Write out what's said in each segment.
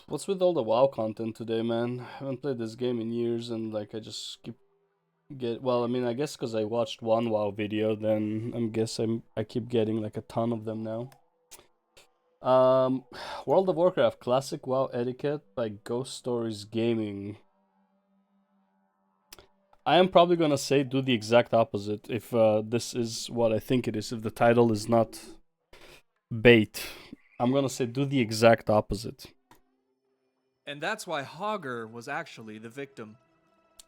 What's with all the WoW content today, man? I haven't played this game in years, and like I just keep well, I mean, I guess because I watched one WoW video, then I keep getting like a ton of them now. Um, World of Warcraft Classic WoW Etiquette by Ghost Stories Gaming. I am probably gonna say do the exact opposite if this is what I think it is. If the title is not bait, I'm gonna say do the exact opposite. And that's why Hogger was actually the victim.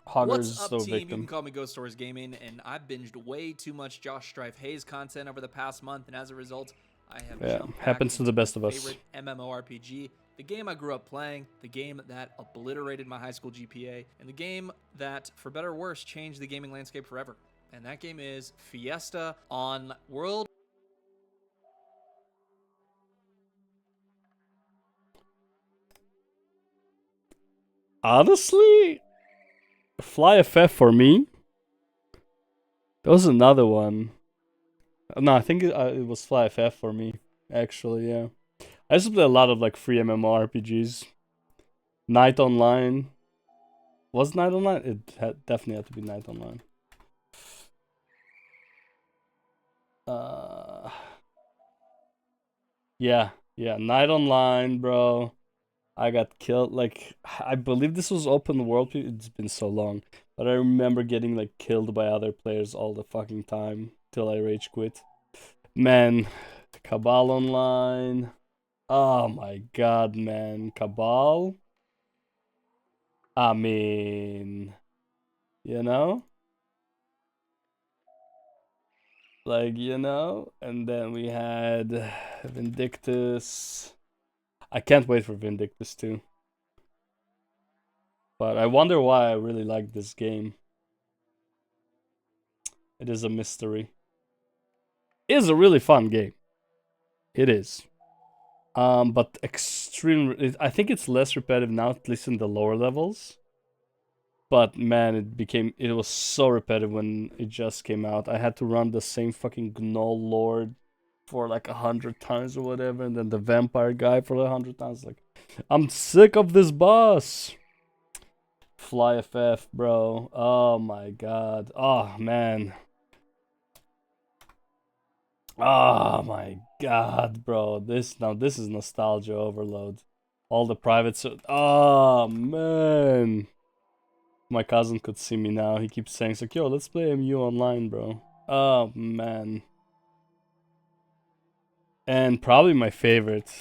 What's Hogger's up, so team? You can victim. call me Ghost Stories Gaming, and I've binged way too much Josh Strife Hayes content over the past month, and as a result, I have Yeah, jumped back happens to the into my best of us. favorite MMORPG, the game I grew up playing, the game that obliterated my high school GPA, and the game that, for better or worse, changed the gaming landscape forever. And that game is Fiesta on World. Honestly, Fly FF for me. There was another one. No, I think it was Fly FF for me. Actually, yeah. I used to play a lot of like free MMORPGs. Night Online. Was Night Online? Definitely had to be Night Online. Uh, yeah, yeah. Night Online, bro. I got killed. Like, I believe this was open world. It's been so long, but I remember getting like killed by other players all the fucking time till I rage quit. Man, Cabal Online. Oh my god, man. Cabal? I mean, you know? And then we had Vindictus. I can't wait for Vindictus too. But I wonder why I really like this game. It is a mystery. It is a really fun game. It is. But I think it's less repetitive now, at least in the lower levels. But man, it was so repetitive when it just came out. I had to run the same fucking Gnoll Lord for like 100 times or whatever, and then the vampire guy for 100 times. Like, I'm sick of this boss. Fly FF, bro. Oh my god. Oh man. Oh my god, bro. This is nostalgia overload. All the oh man. My cousin could see me now. He keeps saying, it's like, yo, let's play MU online, bro. Oh, man. And probably my favorite.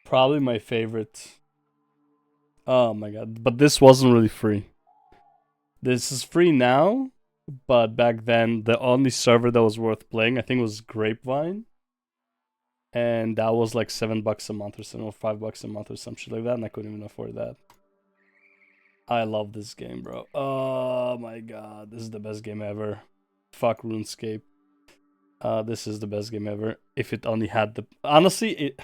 Probably my favorite. Oh my god. But this wasn't really free. This is free now, but back then, the only server that was worth playing, I think, was Grapevine. And that was like $7 a month or something, or $5 a month or some shit like that, and I couldn't even afford that. I love this game, bro. Oh my god. This is the best game ever. Fuck RuneScape. This is the best game ever. If it only had the honestly, it.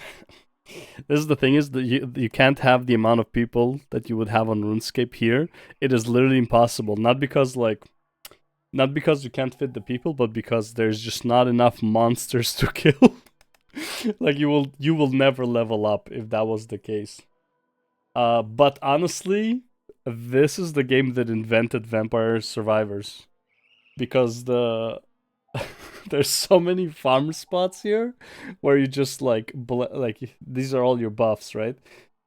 This is the thing is that you can't have the amount of people that you would have on RuneScape here. It is literally impossible. Not because you can't fit the people, but because there's just not enough monsters to kill. Like you will never level up if that was the case. But honestly, this is the game that invented Vampire Survivors because there's so many farm spots here where you just like these are all your buffs, right?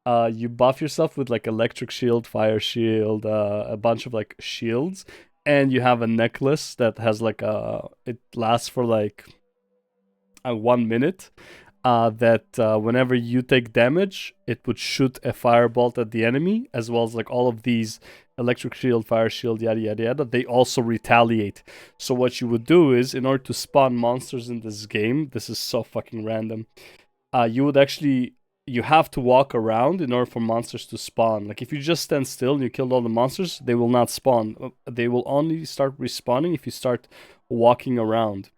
You buff yourself with like electric shield, fire shield, a bunch of like shields, and you have a necklace that has like it lasts for like 1 minute. That whenever you take damage, it would shoot a firebolt at the enemy, as well as like all of these electric shield, fire shield, yada yada yada. They also retaliate. So what you would do is, in order to spawn monsters in this game, this is so fucking random. You would actually you have to walk around in order for monsters to spawn. Like if you just stand still and you killed all the monsters, they will not spawn. They will only start respawning if you start walking around,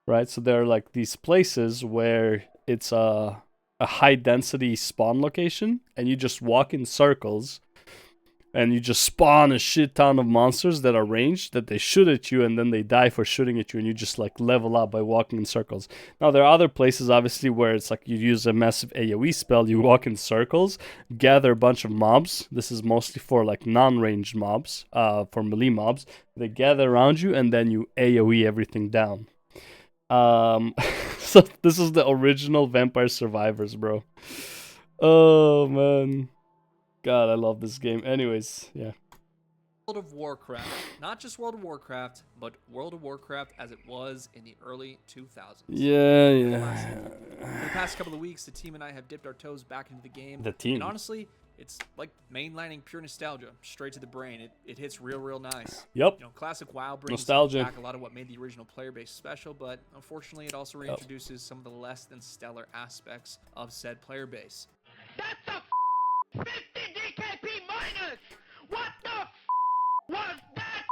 right? So there are like these places where it's a high density spawn location, and you just walk in circles and you just spawn a shit ton of monsters that are ranged, that they shoot at you and then they die for shooting at you, and you just like level up by walking in circles. Now there are other places obviously where it's like you use a massive AoE spell, you walk in circles, gather a bunch of mobs. This is mostly for like non-ranged mobs, for melee mobs. They gather around you and then you AoE everything down. So this is the original Vampire Survivors, bro. Oh man, God, I love this game. Anyways, yeah. World of Warcraft. Not just World of Warcraft, but World of Warcraft as it was in the early 2000s. Yeah. For the past couple of weeks, the team and I have dipped our toes back into the game. The team. And honestly, it's like mainlining pure nostalgia, straight to the brain. It hits real nice. Yep. You know, classic WoW brings Nostalgia. back a lot of what made the original player base special, but unfortunately, it also reintroduces some of the less than stellar aspects of said player base. That's a 50 DKP minus! What the was that?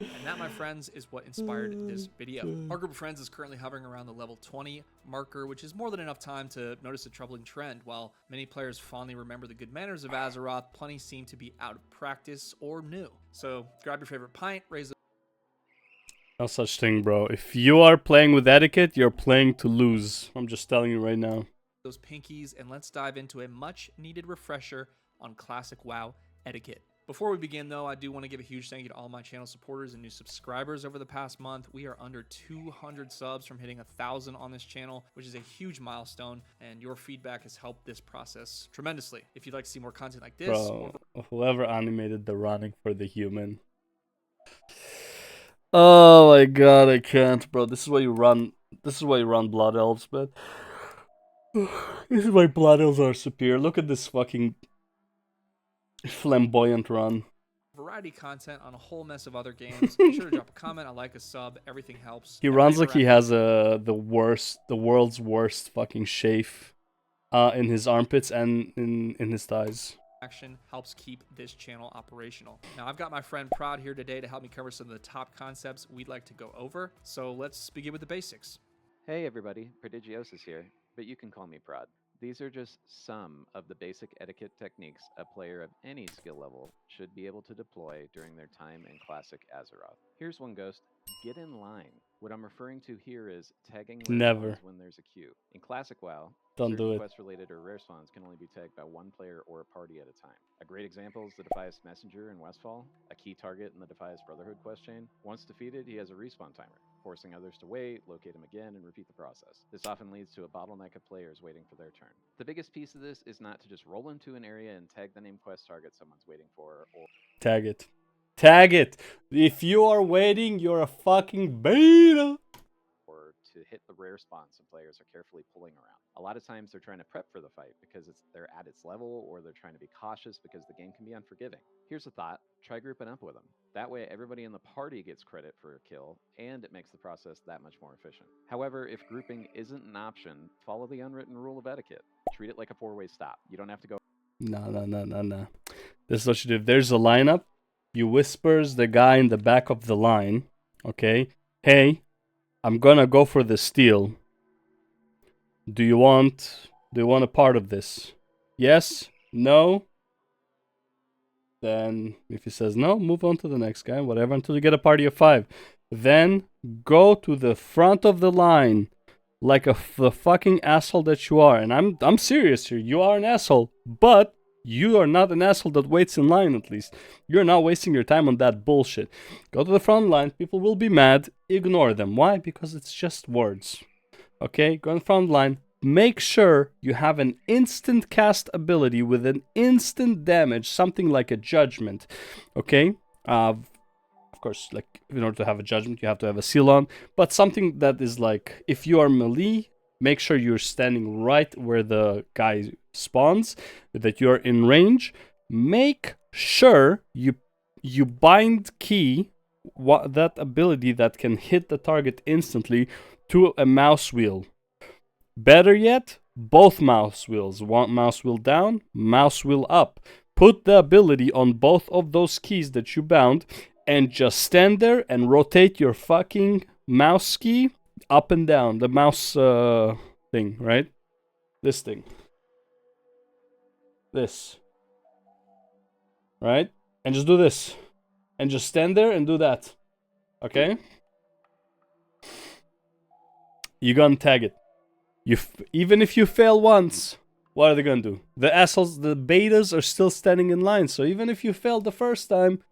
And that, my friends, is what inspired this video. Our group of friends is currently hovering around the level 20 marker, which is more than enough time to notice a troubling trend. While many players fondly remember the good manners of Azeroth, plenty seem to be out of practice or new. So grab your favorite pint, raise No such thing, bro. If you are playing with etiquette, you're playing to lose. I'm just telling you right now. those pinkies, and let's dive into a much needed refresher on classic WoW etiquette. Before we begin, though, I do want to give a huge thank you to all my channel supporters and new subscribers over the past month. We are under 200 subs from hitting 1,000 on this channel, which is a huge milestone, and your feedback has helped this process tremendously. If you'd like to see more content like this, Bro, whoever animated the running for the human. Oh my god, I can't, bro. This is why you run. This is why you run Blood Elves, but this is why Blood Elves are superior. Look at this fucking flamboyant run. variety content on a whole mess of other games. Be sure to drop a comment, a like, a sub. Everything helps. He runs like he has the world's worst fucking shave in his armpits and in his thighs. Action helps keep this channel operational. Now, I've got my friend Prod here today to help me cover some of the top concepts we'd like to go over. So let's begin with the basics. Hey everybody, Prodigiosis here, but you can call me Prod. These are just some of the basic etiquette techniques a player of any skill level should be able to deploy during their time in Classic Azeroth. Here's one, Ghost. Get in line. What I'm referring to here is tagging rare Never. spawns when there's a queue. In Classic WoW, Don't do it. quest-related or rare spawns can only be tagged by one player or a party at a time. A great example is the Defias Messenger in Westfall, a key target in the Defias Brotherhood quest chain. Once defeated, he has a respawn timer, forcing others to wait, locate him again, and repeat the process. This often leads to a bottleneck of players waiting for their turn. The biggest piece of this is not to just roll into an area and tag the name quest target someone's waiting for, or Tag it. Tag it. If you are waiting, you're a fucking beta. to hit the rare spawn some players are carefully pulling around. A lot of times they're trying to prep for the fight because they're at its level, or they're trying to be cautious because the game can be unforgiving. Here's a thought: try grouping up with them. That way everybody in the party gets credit for a kill, and it makes the process that much more efficient. However, if grouping isn't an option, follow the unwritten rule of etiquette. Treat it like a four-way stop. You don't have to go. No. This is what you do. If there's a lineup, you whispers the guy in the back of the line, okay? Hey, I'm gonna go for the steal. Do you want a part of this? Yes? No? Then if he says no, move on to the next guy, whatever, until you get a party of 5. Then go to the front of the line like the fucking asshole that you are. And I'm serious here. You are an asshole, but you are not an asshole that waits in line, at least. You're not wasting your time on that bullshit. Go to the front line. People will be mad. Ignore them. Why? Because it's just words. Okay? Go in the front line. Make sure you have an instant cast ability with an instant damage. Something like a judgment. Okay? Of course, like, in order to have a judgment, you have to have a seal on. But something that is like, if you are melee, make sure you're standing right where the guy spawns, that you're in range. Make sure you bind key that ability that can hit the target instantly to a mouse wheel. Better yet, both mouse wheels. One mouse wheel down, mouse wheel up. Put the ability on both of those keys that you bound, and just stand there and rotate your fucking mouse key up and down. The mouse thing, right? This thing. This. right? And just do this. And just stand there and do that. Okay? You're gonna tag it. Even if you fail once, what are they gonna do? The assholes, the betas are still standing in line. So even if you failed the first time,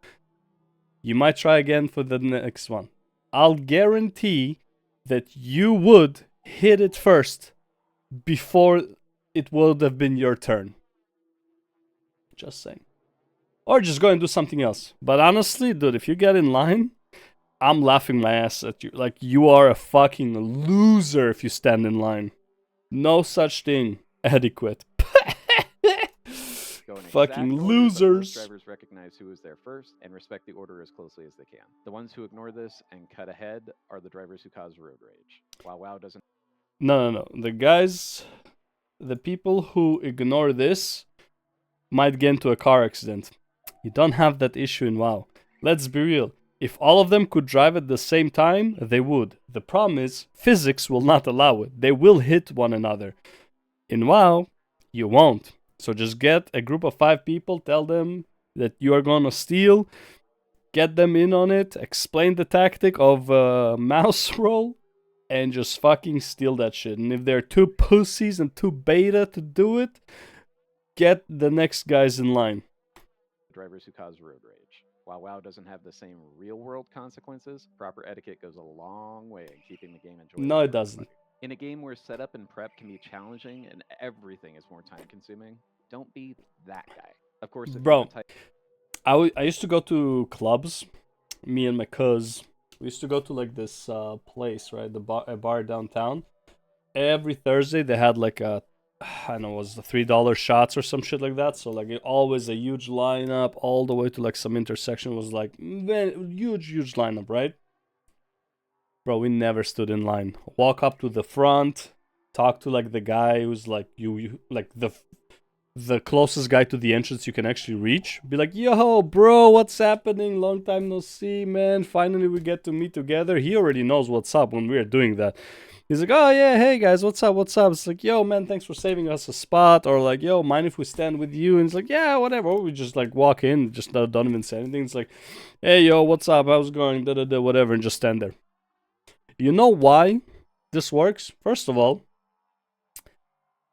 you might try again for the next one. I'll guarantee that you would hit it first before it would have been your turn. Just saying. Or just go and do something else. But honestly, dude, if you get in line, I'm laughing my ass at you. Like, you are a fucking loser if you stand in line. No such thing. Etiquette. Go in Fucking exact order, but losers. most drivers recognize who was there first and respect the order as closely as they can. The ones who ignore this and cut ahead are the drivers who cause road rage. While WoW doesn't No. The people who ignore this might get into a car accident. You don't have that issue in WoW. Let's be real. If all of them could drive at the same time, they would. The problem is, physics will not allow it. They will hit one another. In WoW, you won't. So just get a group of 5 people, tell them that you are gonna steal, get them in on it, explain the tactic of mouse roll, and just fucking steal that shit. And if they're too pussies and too beta to do it, get the next guys in line. drivers who cause road rage. While WoW doesn't have the same real-world consequences, proper etiquette goes a long way in keeping the game enjoyable. No, it for doesn't. everybody. In a game where setup and prep can be challenging and everything is more time-consuming, don't be that guy. Of course, if Bro, you're the type I used to go to clubs, me and my cuz. We used to go to like this place, right? A bar downtown. Every Thursday they had like a, I don't know, it was the $3 shots or some shit like that. So like always a huge lineup all the way to like some intersection was like huge lineup, right? Bro, we never stood in line. Walk up to the front, talk to like the guy who's like you like the closest guy to the entrance you can actually reach. Be like, yo, bro, what's happening? Long time no see, man. Finally we get to meet together. He already knows what's up when we are doing that. He's like, oh yeah, hey guys, what's up? It's like, yo, man, thanks for saving us a spot. Or like, yo, mind if we stand with you? And it's like, yeah, whatever. Or we just like walk in, just don't even say anything. It's like, hey, yo, what's up? How's it going? Whatever, and just stand there. You know why this works? First of all,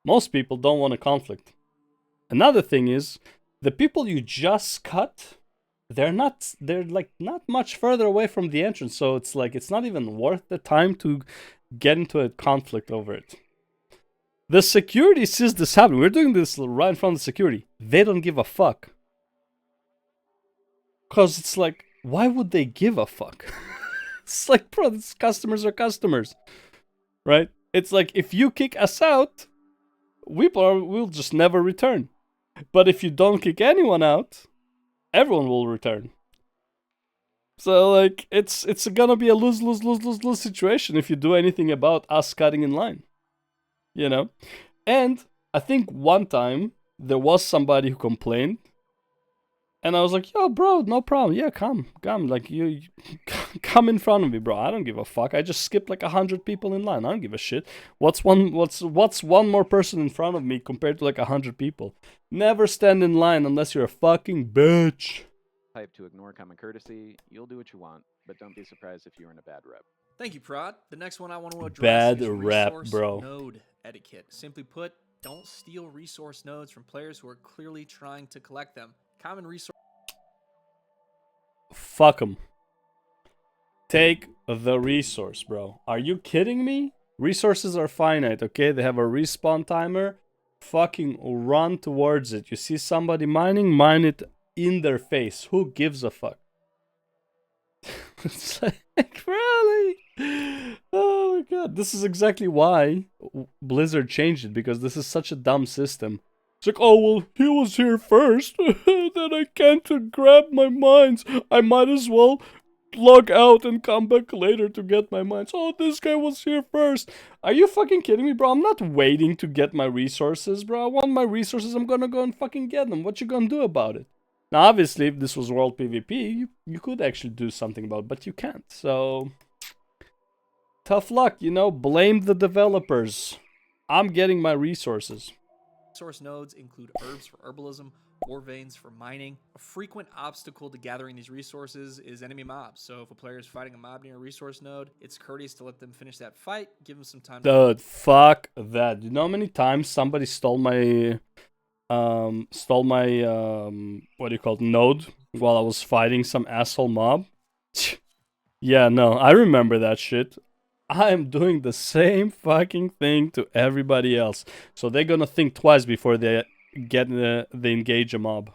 most people don't want a conflict. Another thing is, the people you just cut, they're like not much further away from the entrance, so it's like it's not even worth the time to get into a conflict over it. The security sees this happen. We're doing this right in front of the security. They don't give a fuck. Cause it's like, why would they give a fuck? It's like, bro, these customers are customers. Right? It's like, if you kick us out, we'll just never return. But if you don't kick anyone out, everyone will return. So like it's gonna be a lose situation if you do anything about us cutting in line. You know? And I think one time there was somebody who complained. And I was like, yo, bro, no problem. Yeah, come. Like, you come in front of me, bro. I don't give a fuck. I just skipped like 100 people in line. I don't give a shit. What's one more person in front of me compared to like 100 people? Never stand in line unless you're a fucking bitch. type to ignore common courtesy, you'll do what you want, but don't be surprised if you're in a bad rep. Thank you, Prod. The next one I want to address Bad is rep, resource bro. node etiquette. Simply put, don't steal resource nodes from players who are clearly trying to collect them. Common resource. Fuck them. Take the resource, bro. Are you kidding me? Resources are finite, okay? They have a respawn timer. Fucking run towards it. You see somebody mining, mine it in their face. Who gives a fuck? It's like, really? Oh my god. This is exactly why Blizzard changed it, because this is such a dumb system. It's like, oh, well, he was here first. Then I can't grab my mines. I might as well log out and come back later to get my mines. Oh, this guy was here first. Are you fucking kidding me, bro? I'm not waiting to get my resources, bro. I want my resources. I'm gonna go and fucking get them. What you gonna do about it? Now, obviously, if this was World PvP, you could actually do something about it, but you can't. So, tough luck, you know? Blame the developers. I'm getting my resources. Resource nodes include herbs for herbalism, ore veins for mining. A frequent obstacle to gathering these resources is enemy mobs. So if a player is fighting a mob near a resource node, it's courteous to let them finish that fight, give them some time to Dude, fuck that. You know how many times somebody stole my what do you call it, node while I was fighting some asshole mob? Yeah, no, I remember that shit. I am doing the same fucking thing to everybody else. So they're gonna think twice before they they engage a mob.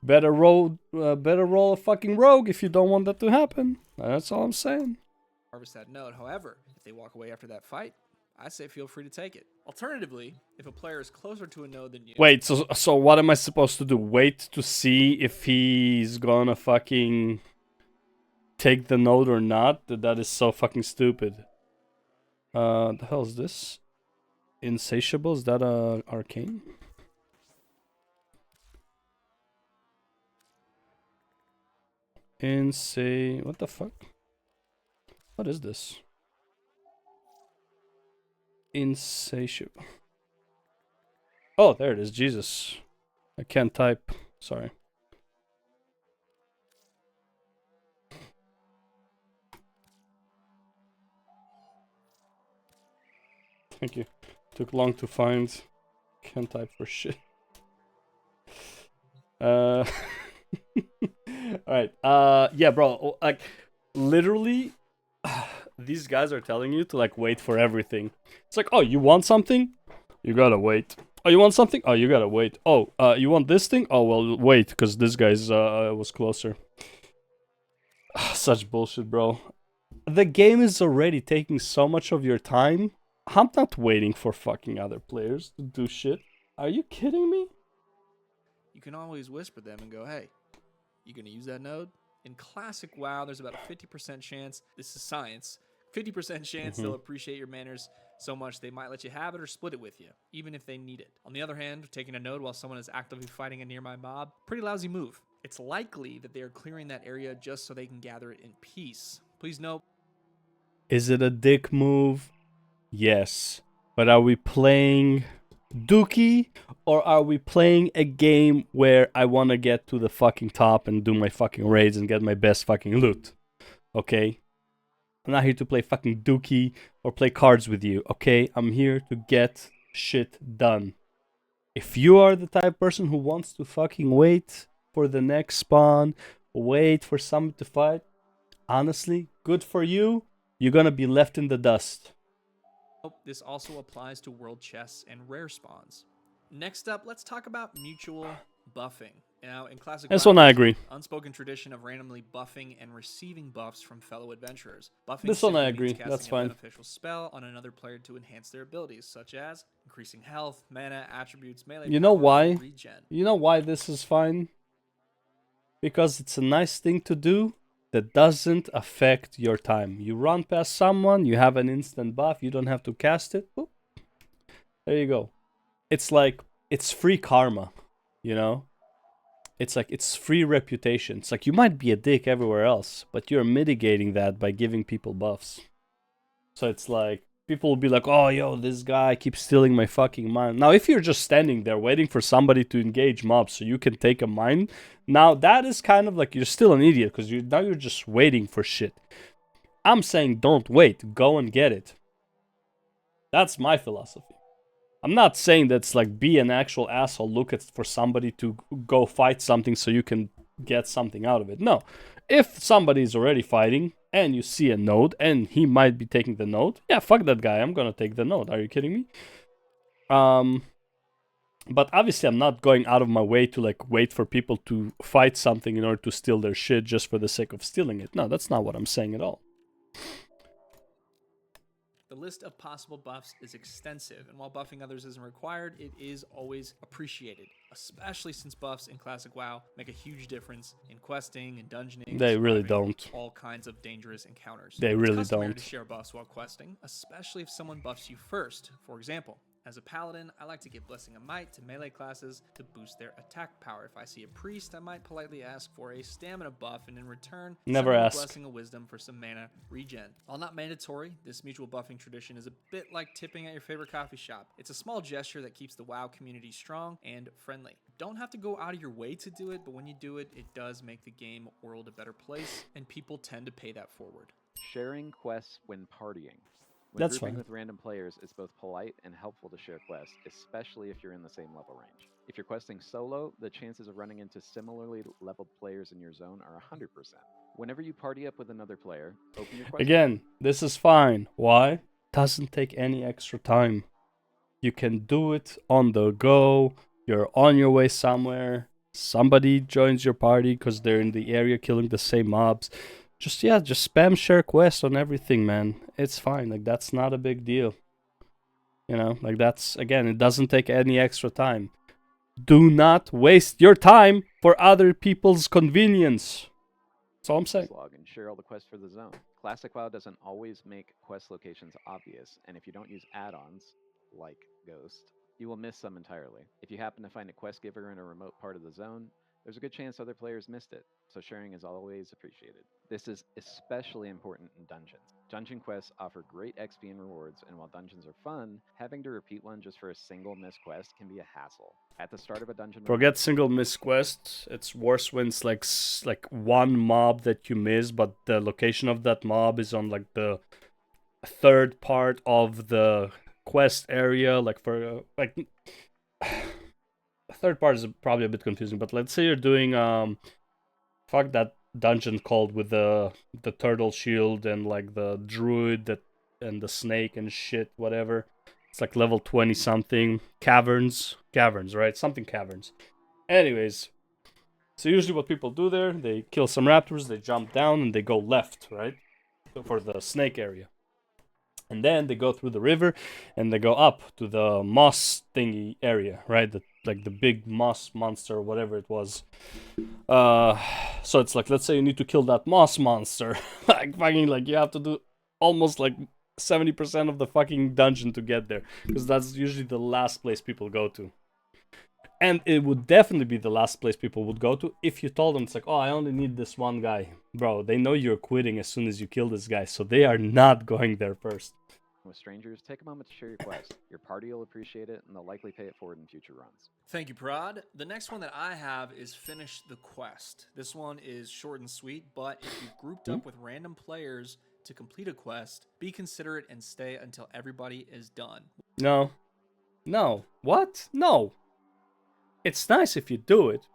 Better roll a fucking rogue if you don't want that to happen. That's all I'm saying. harvest that node. However, if they walk away after that fight, I say feel free to take it. Alternatively, if a player is closer to a node than you... Wait, so what am I supposed to do? Wait to see if he's gonna fucking take the node or not? That is so fucking stupid. The hell is this? Insatiable? Is that arcane? What the fuck? What is this? Insatiable. Oh, there it is. Jesus. I can't type. Sorry. Thank you. Took long to find. Can't type for shit. Alright. Yeah, bro. Like, literally, these guys are telling you to, like, wait for everything. It's like, oh, you want something? You gotta wait. Oh, you want something? Oh, you gotta wait. Oh, you want this thing? Oh, well, wait, because this guy's, was closer. Such bullshit, bro. The game is already taking so much of your time. I'm not waiting for fucking other players to do shit. Are you kidding me? You can always whisper them and go, hey, you gonna use that node? In classic WoW, there's about a 50% chance, this is science, 50% chance they'll appreciate your manners so much they might let you have it or split it with you, even if they need it. On the other hand, taking a node while someone is actively fighting a nearby mob, pretty lousy move. It's likely that they are clearing that area just so they can gather it in peace. Please note. Is it a dick move? Yes. But are we playing Dookie, or are we playing a game where I want to get to the fucking top and do my fucking raids and get my best fucking loot? Okay? I'm not here to play fucking Dookie or play cards with you, okay? I'm here to get shit done. If you are the type of person who wants to fucking wait for the next spawn, wait for someone to fight, honestly, good for you. You're gonna be left in the dust. This also applies to world chests and rare spawns. Next up, let's talk about mutual buffing. Now, in classic This WoW, one I there's agree. an unspoken tradition of randomly buffing and receiving buffs from fellow adventurers. Buffing This one I simply means agree. casting That's a fine. beneficial spell on another player to enhance their abilities, such as increasing health, mana, attributes, melee You know power, why? and regen. You know why this is fine? Because it's a nice thing to do that doesn't affect your time. You run past someone, you have an instant buff, you don't have to cast it. Boop. There you go. It's like, it's free karma, you know? It's like, it's free reputation. It's like, you might be a dick everywhere else, but you're mitigating that by giving people buffs. So it's like, people will be like, oh, yo, this guy keeps stealing my fucking mine. Now, if you're just standing there waiting for somebody to engage mobs so you can take a mine, now that is kind of like, you're still an idiot, because now you're just waiting for shit. I'm saying don't wait, go and get it. That's my philosophy. I'm not saying that's like be an actual asshole, look for somebody to go fight something so you can get something out of it. No. If somebody is already fighting and you see a node and he might be taking the node, yeah, fuck that guy. I'm gonna take the node. Are you kidding me? But obviously I'm not going out of my way to like wait for people to fight something in order to steal their shit just for the sake of stealing it. No, that's not what I'm saying at all. The list of possible buffs is extensive, and while buffing others isn't required, it is always appreciated, especially since buffs in Classic WoW make a huge difference in questing and dungeoning. They really surviving don't. All kinds of dangerous encounters. They really It's customary don't. to share buffs while questing, especially if someone buffs you first. For example, as a paladin, I like to give Blessing of Might to melee classes to boost their attack power. If I see a priest, I might politely ask for a stamina buff, and in return, Never send them a ask. Blessing of Wisdom for some mana regen. While not mandatory, this mutual buffing tradition is a bit like tipping at your favorite coffee shop. It's a small gesture that keeps the WoW community strong and friendly. don't have to go out of your way to do it, but when you do it, it does make the game world a better place, and people tend to pay that forward. Sharing quests when partying. When That's grouping fine. with random players, it's both polite and helpful to share quests, especially if you're in the same level range. If you're questing solo, the chances of running into similarly leveled players in your zone are 100%. Whenever you party up with another player, open your quest. Again, this is fine. Why? Doesn't take any extra time. You can do it on the go. You're on your way somewhere. Somebody joins your party because they're in the area killing the same mobs. Just spam share quests on everything, man. It's fine. Like, that's not a big deal. You know, like, that's, again, it doesn't take any extra time. Do not waste your time for other people's convenience. That's all I'm saying. Log and share all the quests for the zone. Classic WoW doesn't always make quest locations obvious, and if you don't use add-ons, like Ghost, you will miss some entirely. If you happen to find a quest giver in a remote part of the zone, there's a good chance other players missed it, so sharing is always appreciated. This is especially important in dungeons. Dungeon quests offer great XP and rewards, and while dungeons are fun, having to repeat one just for a single missed quest can be a hassle. At the start of a dungeon, Forget single miss quests. It's worse when it's like one mob that you miss, but the location of that mob is on like the third part of the quest area. Like for like third part is probably a bit confusing, but let's say you're doing fuck that dungeon called with the turtle shield and like the druid that and the snake and shit, whatever. It's like level 20 something. Caverns, right? Something caverns. Anyways, so usually what people do there, they kill some raptors, they jump down, and they go left, right? For the snake area. And then they go through the river, and they go up to the moss thingy area, right? Like the big moss monster or whatever it was. So it's like, let's say you need to kill that moss monster. Like, fucking, like, you have to do almost like 70% of the fucking dungeon to get there, because that's usually the last place people go to. And it would definitely be the last place people would go to if you told them, it's like, oh, I only need this one guy. Bro, they know you're quitting as soon as you kill this guy, so they are not going there first. with strangers, take a moment to share your quest. Your party will appreciate it, and they'll likely pay it forward in future runs. Thank you, Prod. The next one that I have is Finish the Quest. This one is short and sweet, but if you've grouped up with random players to complete a quest, be considerate and stay until everybody is done. No. What? No. It's nice if you do it,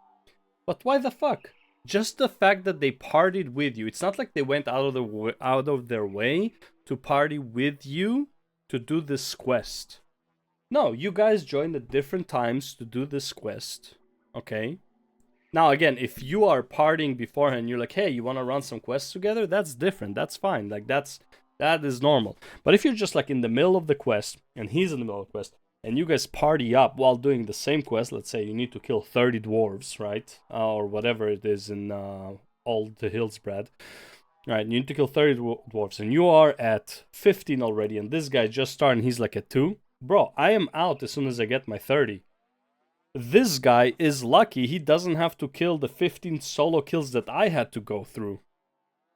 but why the fuck? Just the fact that they partied with you. It's not like they went out of their way to party with you to do this quest. No, you guys joined at different times to do this quest. Okay? Now, again, if you are partying beforehand, you're like, hey, you want to run some quests together? That's different. That's fine. Like, that is normal. But if you're just like in the middle of the quest, and he's in the middle of the quest, and you guys party up while doing the same quest, let's say you need to kill 30 dwarves, right? Or whatever it is in All the Hills, Brad. Right, you need to kill 30 dwarves, and you are at 15 already, and this guy just started, and he's like at 2. Bro, I am out as soon as I get my 30. This guy is lucky he doesn't have to kill the 15 solo kills that I had to go through.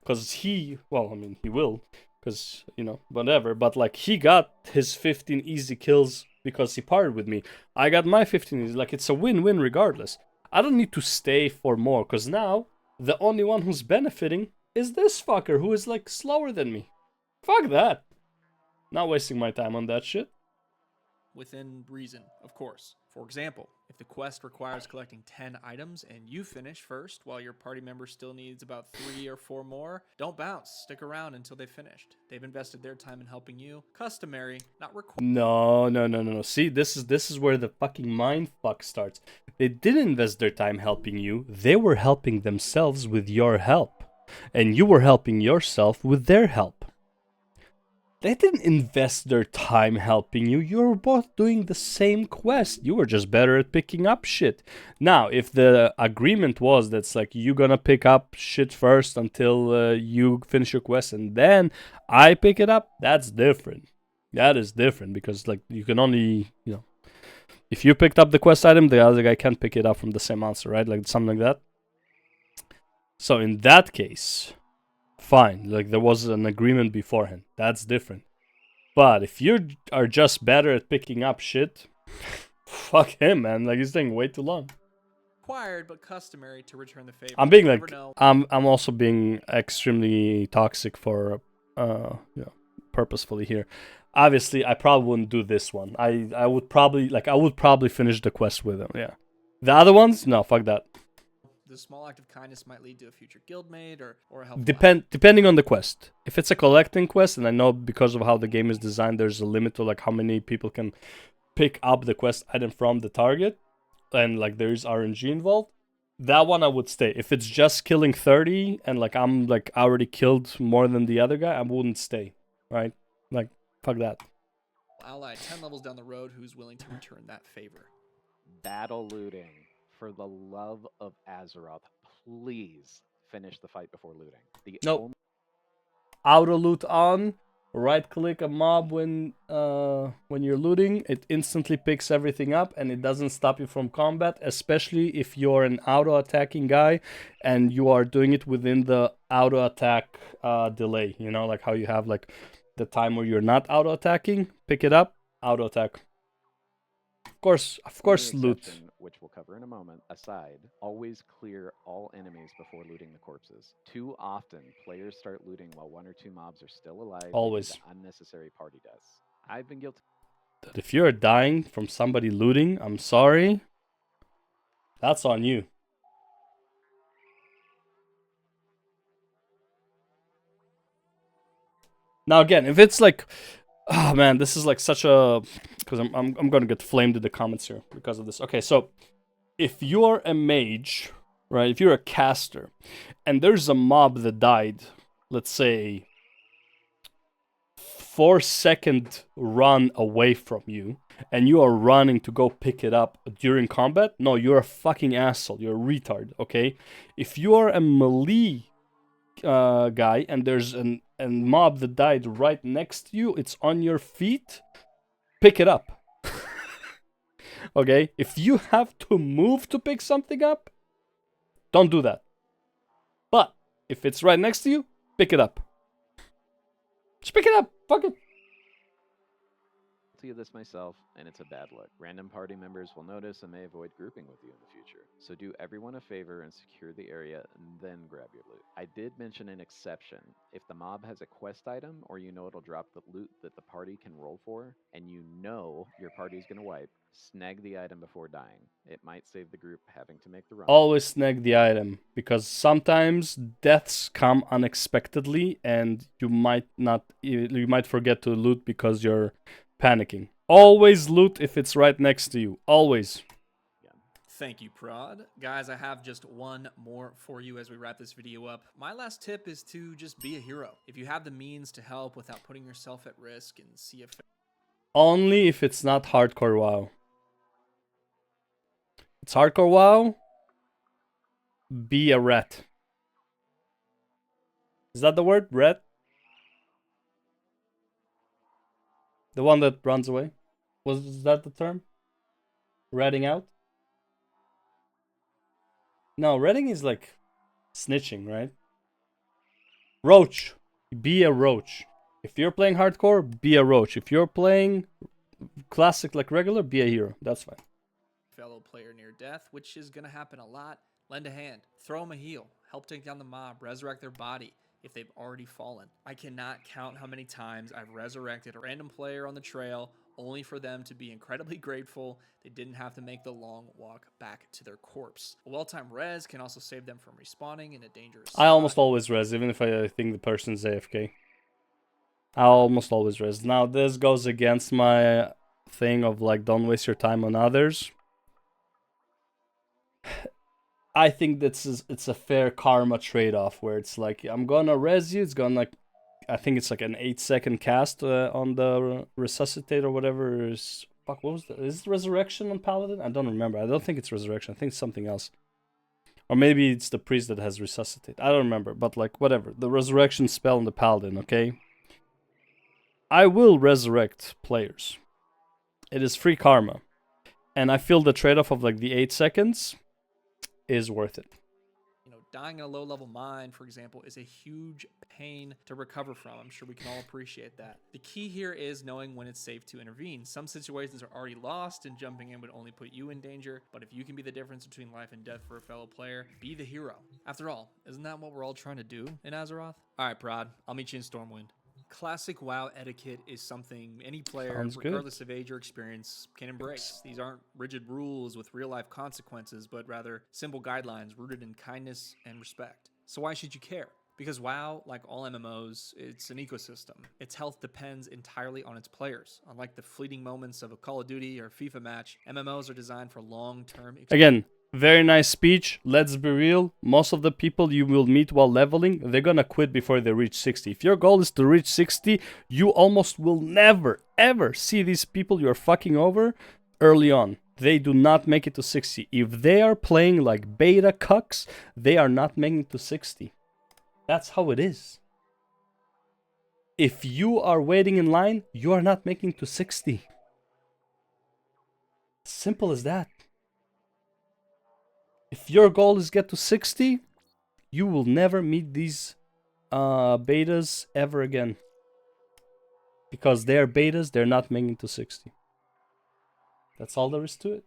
Because he will, because, whatever, but like, he got his 15 easy kills because he partied with me. I got my 15 easy, like, it's a win-win regardless. I don't need to stay for more, because now, the only one who's benefiting is this fucker who is like slower than me. Fuck that. Not wasting my time on that shit. Within reason, of course. For example, if the quest requires collecting 10 items and you finish first while your party member still needs about 3 or 4 more, don't bounce. Stick around until they've finished. They've invested their time in helping you. Customary, not required. No. See, this is where the fucking mind fuck starts. They didn't invest their time helping you. They were helping themselves with your help. And you were helping yourself with their help. They didn't invest their time helping you. You were both doing the same quest. You were just better at picking up shit. Now, if the agreement was that's like you're gonna pick up shit first until you finish your quest and then I pick it up, that's different. That is different because like you can only, if you picked up the quest item, the other guy can't pick it up from the same answer, right? Like something like that. So in that case, fine, like there was an agreement beforehand. That's different. But if you are just better at picking up shit, fuck him, man. Like he's taking way too long. required but customary to return the favor. I'm being You like, never know. I'm also being extremely toxic for, purposefully here. Obviously, I probably wouldn't do this one. I would probably finish the quest with him. Yeah. The other ones, no, fuck that. The small act of kindness might lead to a future guildmate or a helpful Depending on the quest. If it's a collecting quest, and I know because of how the game is designed, there's a limit to like how many people can pick up the quest item from the target, and like there is RNG involved. That one I would stay. If it's just killing 30 and like I'm like already killed more than the other guy, I wouldn't stay. Right? Like fuck that. ally 10 levels down the road who's willing to return that favor. Battle looting. For the love of Azeroth, please finish the fight before looting. The Nope. only Auto loot on. Right click a mob when you're looting. It instantly picks everything up and it doesn't stop you from combat, especially if you're an auto attacking guy and you are doing it within the auto attack delay. You know, like how you have like the time where you're not auto attacking. Pick it up, auto attack. Of course, only loot. exception, which we'll cover in a moment, aside, always clear all enemies before looting the corpses. Too often, players start looting while 1 or 2 mobs are still alive, leading Always. to unnecessary party deaths. I've been guilty. That if you're dying from somebody looting, I'm sorry. That's on you. Now again, if it's like, oh man, this is like such a, because I'm gonna get flamed in the comments here because of this. Okay, so if you're a mage, right? If you're a caster, and there's a mob that died, let's say 4-second run away from you, and you are running to go pick it up during combat, no, you're a fucking asshole. You're a retard. Okay, if you are a melee guy and there's a mob that died right next to you, it's on your feet, pick it up. Okay, if you have to move to pick something up, don't do that. But if it's right next to you, pick it up. Just pick it up. Fuck it. Of this myself, and it's a bad look. Random party members will notice and may avoid grouping with you in the future. So do everyone a favor and secure the area, and then grab your loot. I did mention an exception. If the mob has a quest item, or you know it'll drop the loot that the party can roll for, and you know your party's gonna wipe, snag the item before dying. It might save the group having to make the run. Always snag the item, because sometimes deaths come unexpectedly, and you might forget to loot because you're panicking. Always loot if it's right next to you. Always. Thank you, Prod. Guys, I have just one more for you as we wrap this video up. My last tip is to just be a hero. If you have the means to help without putting yourself at risk and see if... Only if it's not hardcore WoW. It's hardcore WoW. Be a rat. Is that the word? Rat? The one that runs away? Was that the term? Ratting out? No, ratting is like snitching, right? Roach. Be a roach. If you're playing hardcore, be a roach. If you're playing classic like regular, be a hero. That's fine. Fellow player near death, which is going to happen a lot. Lend a hand. Throw them a heal. Help take down the mob. Resurrect their body if they've already fallen. I cannot count how many times I've resurrected a random player on the trail only for them to be incredibly grateful they didn't have to make the long walk back to their corpse. A well-timed res can also save them from respawning in a dangerous spot. I almost always res, even if I think the person's AFK. I almost always res. Now, this goes against my thing of like, don't waste your time on others. I think it's a fair karma trade-off where it's like, I'm gonna res you, it's gonna like, I think it's like an 8-second cast on the resuscitate or whatever is. Fuck, what was that? Is it resurrection on Paladin? I don't remember. I don't think it's resurrection. I think it's something else. Or maybe it's the priest that has resuscitate. I don't remember, but like whatever. The resurrection spell on the Paladin, okay? I will resurrect players. It is free karma. And I feel the trade-off of like the 8 seconds is worth it. Dying in a low-level mine, for example, is a huge pain to recover from. I'm sure we can all appreciate that. The key here is knowing when it's safe to intervene. Some situations are already lost, and jumping in would only put you in danger, but if you can be the difference between life and death for a fellow player, be the hero. After all, isn't that what we're all trying to do in Azeroth? Alright, Prod, I'll meet you in Stormwind. Classic WoW etiquette is something any player, Sounds good. regardless of age or experience, can embrace. These aren't rigid rules with real-life consequences, but rather simple guidelines rooted in kindness and respect. So why should you care? Because WoW, like all MMOs, it's an ecosystem. Its health depends entirely on its players. Unlike the fleeting moments of a Call of Duty or FIFA match, MMOs are designed for long-term experience. Again, very nice speech. Let's be real. Most of the people you will meet while leveling, they're gonna quit before they reach 60. If your goal is to reach 60, you almost will never, ever see these people you're fucking over early on. They do not make it to 60. If they are playing like beta cucks, they are not making it to 60. That's how it is. If you are waiting in line, you are not making it to 60. Simple as that. If your goal is get to 60, you will never meet these betas ever again. Because they're betas, they're not making it to 60. That's all there is to it.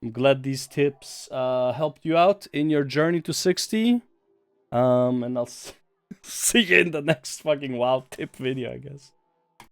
I'm glad these tips helped you out in your journey to 60. And I'll see you in the next fucking WoW tip video, I guess.